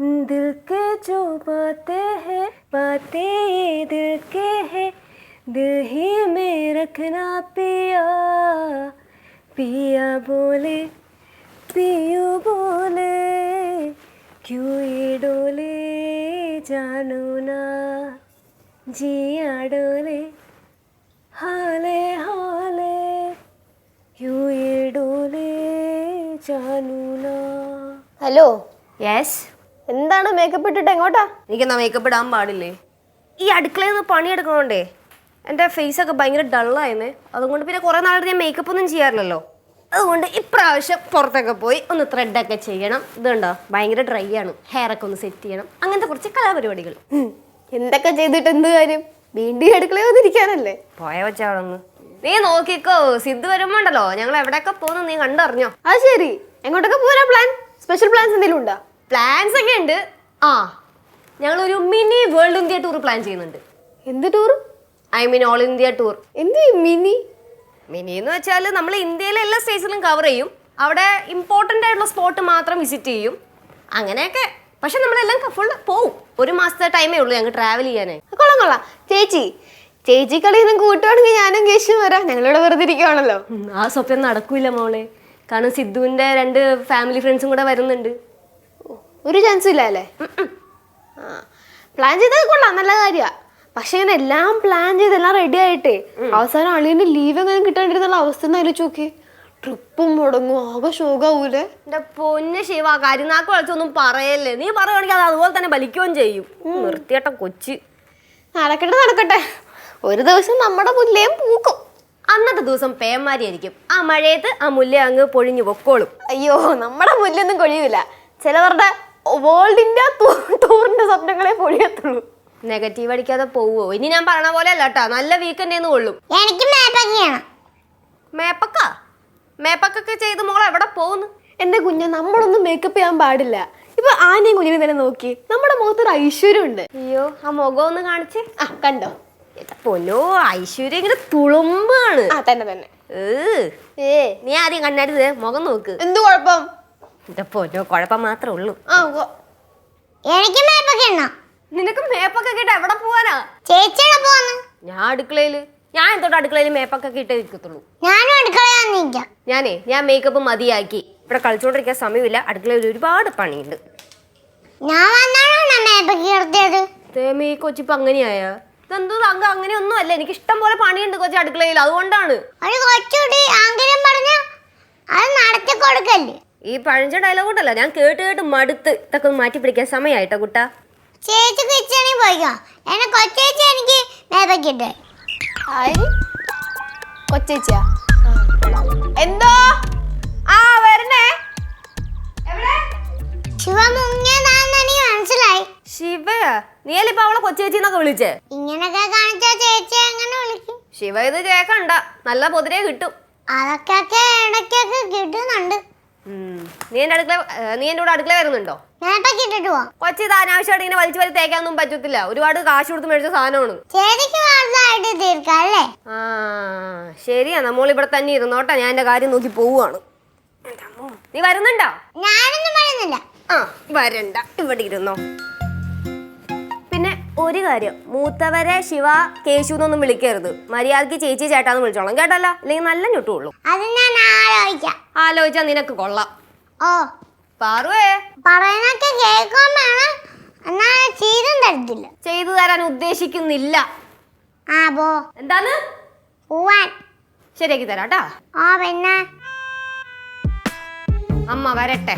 दिल के जो बातें ये दिल के है दिल ही में रखना पिया पिया बोले पियू बोले क्यों ये डोले जानो ना जिया डोले हाले हाले क्यों ये डोले जानो ना. Hello, yes. എന്താണ് മേക്കപ്പ് ഇട്ടിട്ട് എങ്ങോട്ടാ? എനിക്കെന്താ മേക്കപ്പ് ഇടാൻ പാടില്ലേ? ഈ അടുക്കളയിൽ നിന്ന് പണിയെടുക്കണോണ്ടേ എൻ്റെ ഫേസൊക്കെ ഭയങ്കര ഡള്ളായിരുന്നേ. അതുകൊണ്ട് പിന്നെ കുറേ നാളായിട്ട് ഞാൻ മേക്കപ്പ് ഒന്നും ചെയ്യാറില്ലല്ലോ. അതുകൊണ്ട് ഇപ്രാവശ്യം പുറത്തൊക്കെ പോയി ഒന്ന് ത്രെഡൊക്കെ ചെയ്യണം. ഇതുണ്ടോ, ഭയങ്കര ഡ്രൈ ആണ്. ഹെയറൊക്കെ ഒന്ന് സെറ്റ് ചെയ്യണം. അങ്ങനത്തെ കുറച്ച് കലാപരിപാടികൾ. എന്തൊക്കെ ചെയ്തിട്ട് എന്ത് കാര്യം? വീണ്ടും അടുക്കളയിൽ വന്നിരിക്കാനല്ലേ? പോയ വെച്ചാളൊന്ന് നീ നോക്കിക്കോ. സിദ്ധു വരുമ്പോണ്ടല്ലോ ഞങ്ങൾ എവിടെയൊക്കെ പോകുന്നു നീ കണ്ടറിഞ്ഞോ? അത് ശരി. എങ്ങോട്ടൊക്കെ പോരാ പ്ലാൻ? സ്പെഷ്യൽ പ്ലാൻസ് എന്തെങ്കിലും ഉണ്ടോ? പ്ലാൻസ് ഒക്കെ ഉണ്ട്. ഞങ്ങളൊരു mini world India tour plan ചെയ്യുന്നുണ്ട്. എന്ത് tour? I mean all India tour. എന്ത് മിനി? മിനി എന്ന് വെച്ചാൽ നമ്മൾ ഇന്ത്യയിലെ എല്ലാ സ്റ്റേറ്റ്സിലും കവർ ചെയ്യും. അവിടെ ഇമ്പോർട്ടൻ്റ് ആയിട്ടുള്ള സ്പോട്ട് മാത്രം വിസിറ്റ് ചെയ്യും. അങ്ങനെയൊക്കെ. പക്ഷെ നമ്മളെല്ലാം ഫുൾ പോവും. 1 മാസത്തെ ടൈമേ ഉള്ളൂ ഞങ്ങൾ ട്രാവൽ ചെയ്യാനേ. കൊള്ളാം. ചേച്ചി കളിയൊന്നും കൂട്ടുവാണെങ്കിൽ ഞാനും കേശും വരാം. ഞങ്ങളിവിടെ വെറുതെ ഇരിക്കുവാണല്ലോ. ആ സ്വപ്നം നടക്കൂല മോളെ. കാരണം സിദ്ധുവിൻ്റെ 2 ഫാമിലി ഫ്രണ്ട്സും കൂടെ വരുന്നുണ്ട്. ഒരു ചാൻസും ഇല്ല അല്ലേ? പ്ലാൻ ചെയ്തത് കൊള്ളാം, നല്ല കാര്യമാണ്. പക്ഷെ ഇങ്ങനെ എല്ലാം പ്ലാൻ ചെയ്ത് എല്ലാം റെഡി ആയിട്ടേ അവസാനം അളിയന്റെ ലീവ് എങ്ങനെ കിട്ടാണ്ടിരുന്നുള്ള അവസ്ഥ ആലോചിച്ച് നോക്കി. ട്രിപ്പും മുടങ്ങും, ആകെ ശോകാവൂലേ? എന്റെ പൊന്ന് ശിവ, കരിനാക്ക് കളിച്ചൊന്നും പറയല്ലേ. നീ പറയുകയാണെങ്കിൽ അത് അതുപോലെ തന്നെ ബലിക്കുകയും ചെയ്യും. നിർത്തിയേട്ട കൊച്ച്. നടക്കട്ടെ. ഒരു ദിവസം നമ്മുടെ മുല്ലയും പൂക്കും. അന്നത്തെ ദിവസം പേമാരിയായിരിക്കും. ആ മഴയത്ത് ആ മുല്ല അങ്ങ് പൊഴിഞ്ഞു പൊക്കോളും. അയ്യോ, നമ്മുടെ മുല്ലൊന്നും കൊഴിയൂല. ചിലവരുടെ വേൾഡ് ഇന്ത്യ ടൂറിന്റെ സ്വപ്നങ്ങളെ പൊഴിയത്തുള്ളൂ. നെഗറ്റീവ് അടിക്കാതെ പോവോ? ഇനി ഞാൻ പറഞ്ഞ പോലെ അല്ല കേട്ടാ. നല്ല വീക്കെൻഡ് കൊള്ളും. എനിക്ക് മേപ്പൊക്കെ ചെയ്ത് മോളെ എവിടെ പോകുന്നു? എന്റെ കുഞ്ഞ, നമ്മളൊന്നും മേക്കപ്പ് ചെയ്യാൻ പാടില്ല. ഇപ്പൊ ആനയും കുഞ്ഞിനെ തന്നെ നോക്കി, നമ്മുടെ മുഖത്തൊരു ഐശ്വര്യം ഉണ്ട്. അയ്യോ, ആ മുഖം ഒന്ന് കാണിച്ചേ. കണ്ടോ? പൊന്നോ, ഐശ്വര്യം ഇങ്ങനെ തുളുമ്പാണ്. തന്നെ. നീ ആദ്യം കണ്ണാടി മുഖം നോക്ക്. എന്ത് കുഴപ്പം? എന്റെ പൊന്നോ, കുഴപ്പം മാത്രമേ ഉള്ളൂ. എനിക്ക് നിനക്ക് മേപ്പൊക്കെ ഇട്ട് എവിടെ പോവാനാ? ചേച്ചിയുടെ പോന്ന്. ഞാൻ അടുക്കളയില്. ഞാൻ എന്തോട്ട് അടുക്കളയിൽ മേപ്പൊക്കെ ഇട്ടേ ഇരിക്കത്തുള്ളൂ. ഞാനും അടുക്കളയിൽ ഞാൻ മേക്കപ്പ് മതിയാക്കി. ഇവിടെ കളിച്ചോണ്ടിരിക്കാൻ സമയമില്ല. അടുക്കളയിൽ ഒരുപാട് പണിയുണ്ട്. ഈ കൊച്ചിപ്പോ അങ്ങനെയായ ഇതെന്തോ അങ്ക അങ്ങനെയൊന്നും അല്ല. എനിക്ക് ഇഷ്ടം പോലെ പണിയുണ്ട് കൊച്ചി അടുക്കളയിൽ. അതുകൊണ്ടാണ് ഈ പഴഞ്ച ഡയലോഗ് കൊണ്ടല്ല. ഞാൻ കേട്ട് മടുത്ത്. ഇതൊക്കെ ഒന്ന് മാറ്റി പിടിക്കാൻ സമയമായിട്ടോ കുട്ടാ. ചേച്ചി കിച്ചണിൽ പോയിക്കോ. എന്നെ കൊച്ചേച്ചി എനിക്ക് മേപ്പക്കിട്ടെ. കൊച്ചേച്ചിയാ? എന്തോ വരണേ. ശിവ മുങ്ങിയതാണെന്ന് എനിക്ക് മനസ്സിലായി. ശിവയാ? നീയല്ലേ ഇപ്പൊ അവളെ കൊച്ചേച്ചി എന്നൊക്കെ വിളിച്ചേ? ഇങ്ങനൊക്കെ കാണിച്ചാ ചേച്ചി എങ്ങനെ വിളിക്കും? ശിവ ഇത് കേക്കണ്ട. നല്ല പൊതിരെ കിട്ടും. അതൊക്കെ ഇടയ്ക്കൊക്കെ കിട്ടുന്നുണ്ട്. നീ എന്റെ കൂടെ അടുക്കള വരുന്നുണ്ടോ? മേപ്പക്കിട്ടിട്ട് പോവാം. കൊച്ചി ഇത് അനാവശ്യമായിട്ട് ഇങ്ങനെ വലിച്ചു വലി തേക്കാനൊന്നും പറ്റത്തില്ല. ഒരുപാട് കാശ് കൊടുത്ത് മേടിച്ച സാധനമാണ്. ചേച്ചിക്ക് മാത്രമായിട്ട് തീർക്കല്ലേ? ശരിയാ. നമ്മൾ ഇവിടെ തന്നെ ഇരുന്നോട്ടെ. ഞാൻ എന്റെ കാര്യം നോക്കി പോവുകയാണ്. നീ വരുന്നുണ്ടോ? ഞാനൊന്നും പറയുന്നില്ല. വരണ്ട, ഇവിടെ ഇരുന്നോ. പിന്നെ ഒരു കാര്യം, മൂത്തവരെ ശിവ കേശു എന്നൊന്നും വിളിക്കരുത്. മര്യാദക്ക് ചേച്ചി ചേട്ടാന്ന് വിളിച്ചോളാം, കേട്ടല്ല? അല്ലെങ്കിൽ നല്ല ഞൊട്ടുള്ളൂ. അത് ഞാൻ ആലോചിച്ചാ നിനക്ക് കൊള്ളാം. പാറുവേ, പറയുന്നൊക്കെ കേൾക്കാൻ വേണം. എന്നാ ചെയ്തും തരത്തില്ല. ചെയ്തു തരാൻ ഉദ്ദേശിക്കുന്നില്ല. എന്താണ്? പോവാൻ ശരിയാക്കി തരാട്ടാ. പിന്നെ അമ്മ വരട്ടെ.